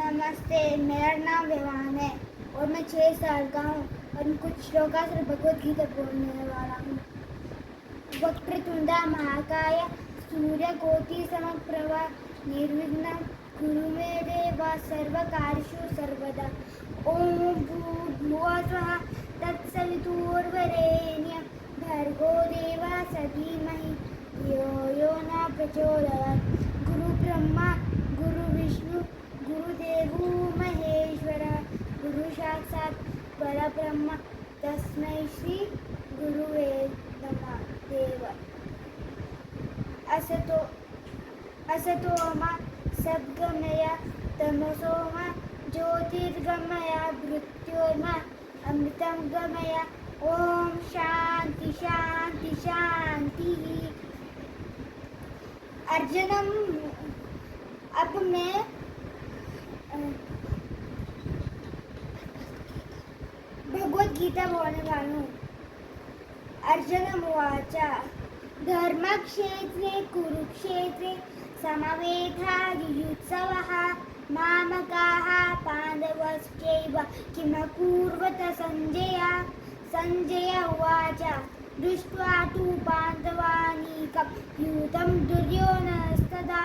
नमस्ते, मेरा नाम विवान है और मैं 6 साल का हूँ और कुछ श्लोका से भगवद गीता बोलने वाला हूँ। वक्रतुंडा महाकाय सूर्यकोटि समप्रभा निर्विघ्नं कुरु मे देव सर्वकार्येषु सर्वदा। ओम भूर्भुवः स्वः तत्सवितुर्वरेण्यं भर्गो देवस्य धीमहि धियो यो न प्रचोदयात्। गुरु ब्रह्मा गुरु विष्णु गुरुदेवो महेश्वरः गुरु साक्षात् परब्रह्म तस्मै श्री गुरुवे नमः। देव असतो मा सद्गमय तमसो मा ज्योतिर्गमय मृत्योर्मा अमृतं गमय। ओम शांति शांति शांति। अर्जुनम अब मैं भगवद गीता बोलने वाला हूँ। अर्जुन उवाच धर्मक्षेत्रे कुरुक्षेत्रे समवेतायुत्सवः मामकाः पाण्डवश्चैव किमकुर्वत संजय। संजय उवाच दृष्ट्वा तु पाण्डवानीकं यूतं दुर्योधनस्तदा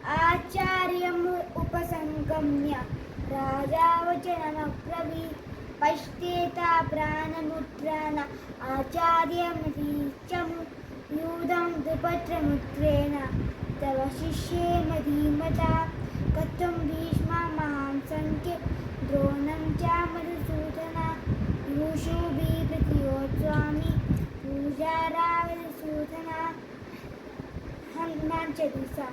आचार्यम् उपसंगम्य राजा वचनमब्रवीत् पश्येता प्राणमुद्राण आचार्यमधीचं यूतं द्रुपदपुत्रेण तव शिष्येण धीमता कथं भीष्मः महासंख्ये द्रोणं च मधुसूदन युषुभिर्प्रीतियोत्स्वामी पूजारावसूदन। हनुमान चालीसा।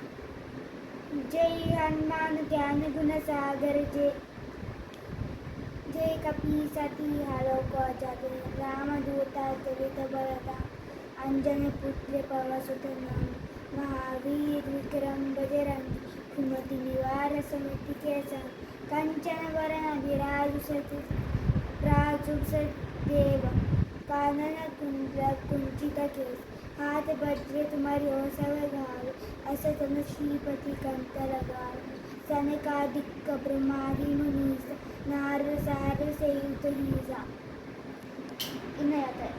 जय हनुमान ज्ञान गुण सागर जय कपीसति लोको जाते रामदूता चरित बलता अंजनी पुत्र पवनसुत महावीर विक्रम बजरंगी कुमति निवार समिति के संग कंचन वरण विराजुषति देव कानन कुंचित केस हाथ बज्र तुम्हारी ओर सब गाल असतन श्रीपति कंठ लगाल सनकादिक ब्रह्मादि मुनीस नारद सारद सेयुत हीजा। इन्हें आता है।